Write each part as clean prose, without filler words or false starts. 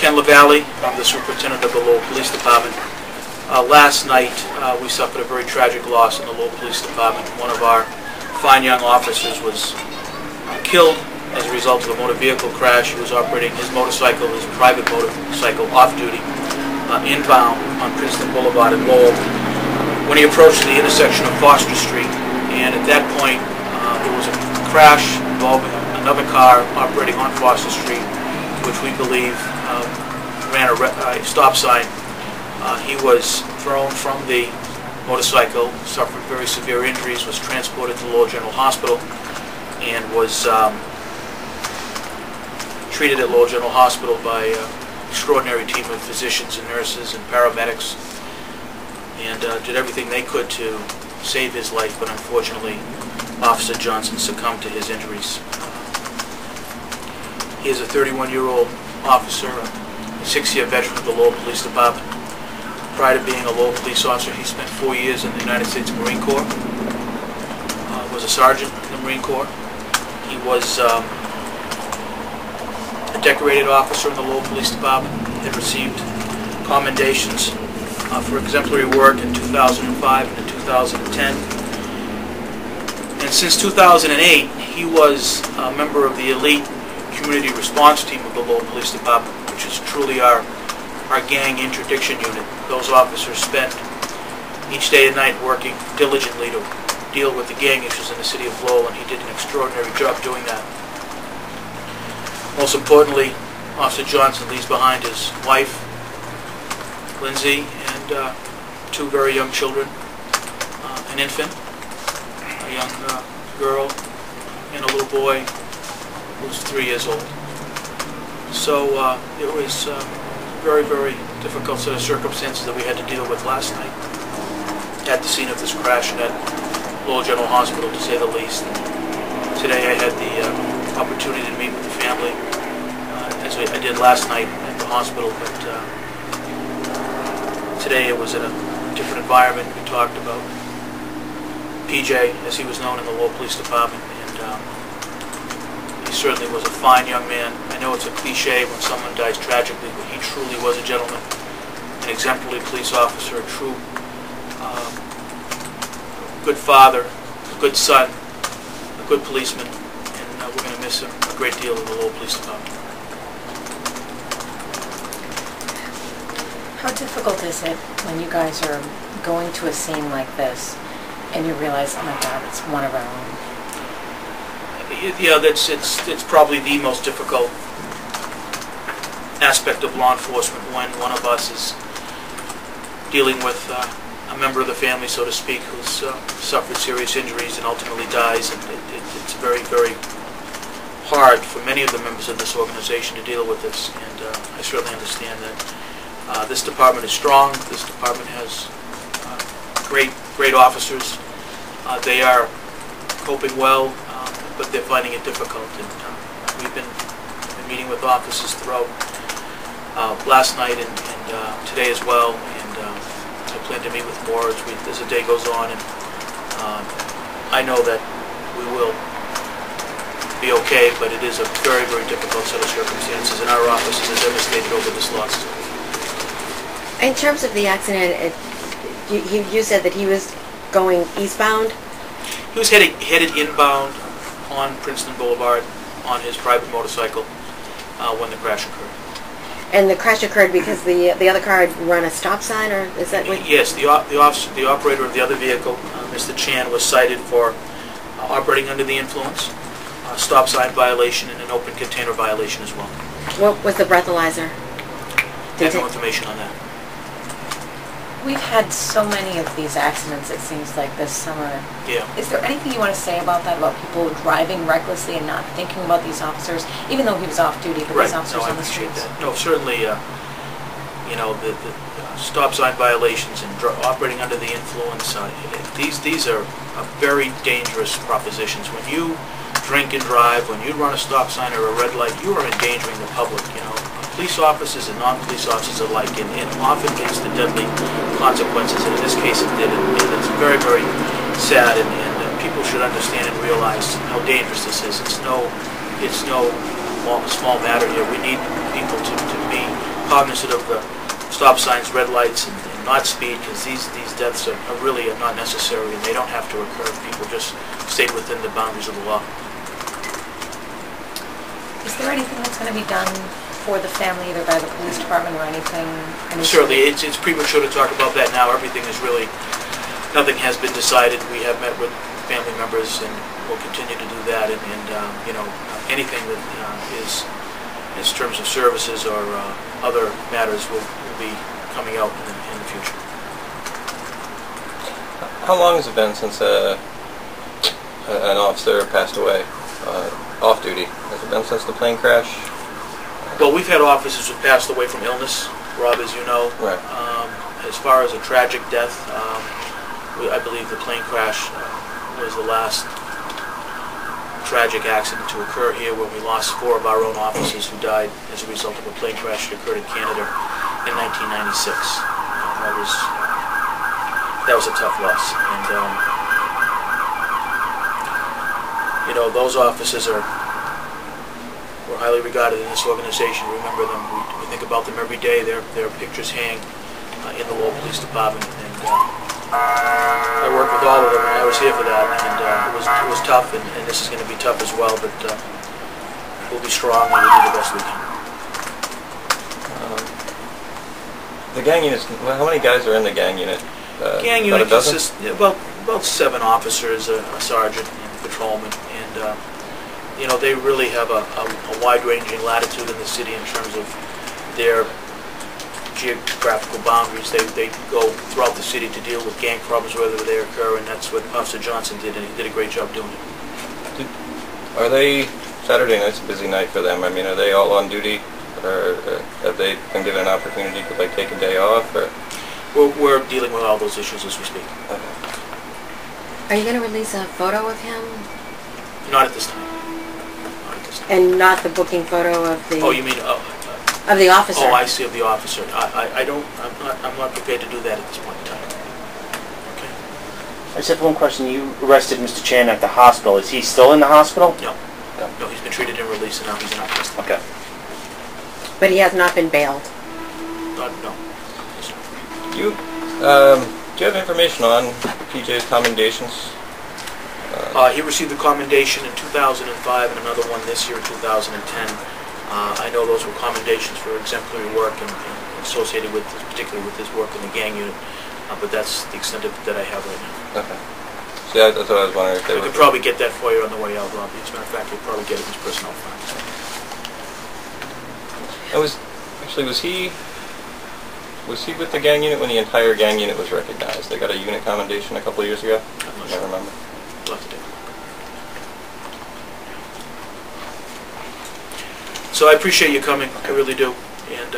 Ken Lavallee. I'm the Superintendent of the Lowell Police Department. Last night we suffered a very tragic loss in the Lowell Police Department. One of our fine young officers was killed as a result of a motor vehicle crash. He was operating his motorcycle, his private motorcycle, off-duty, inbound on Pawtucket Boulevard in Lowell, when he approached the intersection of Foster Street. And at that point, there was a crash involving another car operating on Foster Street, which we believe ran a stop sign. He was thrown from the motorcycle, suffered very severe injuries, was transported to Lowell General Hospital, and was treated at Lowell General Hospital by an extraordinary team of physicians and nurses and paramedics, and did everything they could to save his life, but unfortunately Officer Johnson succumbed to his injuries. He is a 31-year-old officer, a 6-year veteran of the Lowell Police Department. Prior to being a Lowell police officer, he spent 4 years in the United States Marine Corps, was a sergeant in the Marine Corps. He was a decorated officer in the Lowell Police Department. He had received commendations for exemplary work in 2005 and in 2010. And since 2008, he was a member of the elite community response team of the Lowell Police Department, which is truly our gang interdiction unit. Those officers spent each day and night working diligently to deal with the gang issues in the city of Lowell, and he did an extraordinary job doing that. Most importantly, Officer Johnson leaves behind his wife, Lindsay, and 2 very young children, an infant, a young girl, and a little boy who's 3 years old. So it was a very, very difficult set of circumstances that we had to deal with last night at the scene of this crash and at Lowell General Hospital, to say the least. Today I had the opportunity to meet with the family, as I did last night at the hospital, but today it was in a different environment. We talked about PJ, as he was known in the Lowell Police Department, and he certainly was a fine young man. I know it's a cliche when someone dies tragically, but he truly was a gentleman, an exemplary police officer, a true good father, a good son, a good policeman, and we're going to miss him a great deal in the Lowell Police Department. How difficult is it when you guys are going to a scene like this and you realize, oh my God, it's one of our own? Yeah, it's probably the most difficult aspect of law enforcement, when one of us is dealing with a member of the family, so to speak, who's suffered serious injuries and ultimately dies. And it's very, very hard for many of the members of this organization to deal with this, and I certainly understand that. This department is strong. This department has great officers. They are coping well, but they're finding it difficult. And we've been meeting with officers throughout last night and today as well, and I plan to meet with more as the day goes on. And I know that we will be okay, but it is a very, very difficult set of circumstances, and our office is devastated over this loss. In terms of the accident, you said that he was going eastbound? He was headed inbound on Princeton Boulevard on his private motorcycle when the crash occurred. And the crash occurred because the other car had run a stop sign, or is that what? Yes, the operator of the other vehicle, Mr. Chan, was cited for operating under the influence, a stop sign violation, and an open container violation as well. What was the breathalyzer? I have no information on that. We've had so many of these accidents, it seems like, this summer. Yeah. Is there anything you want to say about that, about people driving recklessly and not thinking about these officers, even though he was off-duty, but these officers on the streets? That. No, certainly, the stop sign violations and operating under the influence, these are very dangerous propositions. When you drink and drive, when you run a stop sign or a red light, you are endangering the public, Police officers and non-police officers alike, and often leads to deadly consequences, and in this case it did, and it's very, very sad, and people should understand and realize how dangerous this is. It's no small matter here. We need people to be cognizant of the stop signs, red lights, and not speed, because these deaths are really not necessary, and they don't have to occur if people just stayed within the boundaries of the law. Is there anything that's going to be done for the family, either by the police department or anything? Certainly, it's premature to talk about that now. Everything is really, nothing has been decided. We have met with family members, and we'll continue to do that. And you know, anything that is in terms of services or other matters will be coming out in the future. How long has it been since an officer passed away off duty? Has it been since the plane crash? Well, we've had officers who passed away from illness, Rob, as you know. Right. As far as a tragic death, I believe the plane crash was the last tragic accident to occur here, where we lost 4 of our own officers who died as a result of a plane crash that occurred in Canada in 1996. That was a tough loss, and you know, those officers were highly regarded in this organization. We remember them. We think about them every day. Their pictures hang in the Lowell Police Department, and I worked with all of them, and I was here for that. And it was tough, and this is going to be tough as well. But we'll be strong, and we'll do the best we can. The gang units. How many guys are in the gang unit? Gang unit consists about 7 officers, a sergeant, and a patrolman, and you know, they really have a wide-ranging latitude in the city in terms of their geographical boundaries. They go throughout the city to deal with gang problems wherever they occur, and that's what Officer Johnson did, and he did a great job doing it. Are they, Saturday night's a busy night for them? I mean, are they all on duty, or have they been given an opportunity to like take a day off? Or? We're dealing with all those issues as we speak. Okay. Are you going to release a photo of him? Not at this time. Not at this time. And not the booking photo of the... Oh, you mean... of the officer? Oh, I see, of the officer. I'm not prepared to do that at this point in time. Okay. I just have one question. You arrested Mr. Chan at the hospital. Is he still in the hospital? No. No, he's been treated and released, and now he's not arrested. Okay. But he has not been bailed? No. Do you have information on PJ's commendations? He received a commendation in 2005 and another one this year in 2010. I know those were commendations for exemplary work and associated with, particularly with his work in the gang unit, but that's the extent of it that I have right now. Okay. See, that's what I was wondering if they We could probably get that for you on the way out, Robbie. As a matter of fact, we'll probably get it in his personnel file. And was he with the gang unit when the entire gang unit was recognized? They got a unit commendation a couple of years ago? I'm not I sure. remember. We'll have to take a look. So I appreciate you coming, I really do. And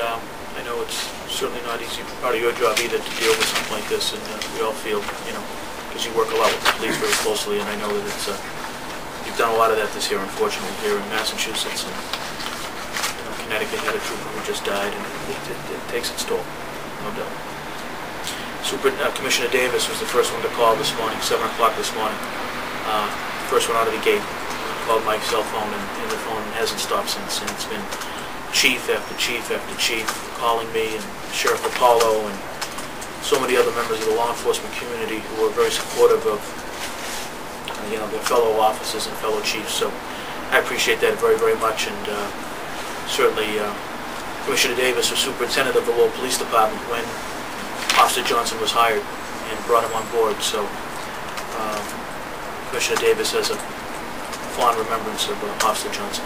I know it's certainly not easy part of your job either to deal with something like this, and we all feel, you know, because you work a lot with the police very closely, and I know that it's, you've done a lot of that this year, unfortunately, here in Massachusetts, and you know, Connecticut had a trooper who just died, and it takes its toll, no doubt. Commissioner Davis was the first one to call this morning, 7 o'clock this morning. First one out of the gate. Called my cell phone, and the phone hasn't stopped since. And it's been chief after chief after chief calling me, and Sheriff Apollo, and so many other members of the law enforcement community who are very supportive of you know, their fellow officers and fellow chiefs. So I appreciate that very, very much, and certainly Commissioner Davis was superintendent of the Lowell Police Department when Officer Johnson was hired, and brought him on board. So Commissioner Davis has a fond remembrance of Officer Johnson.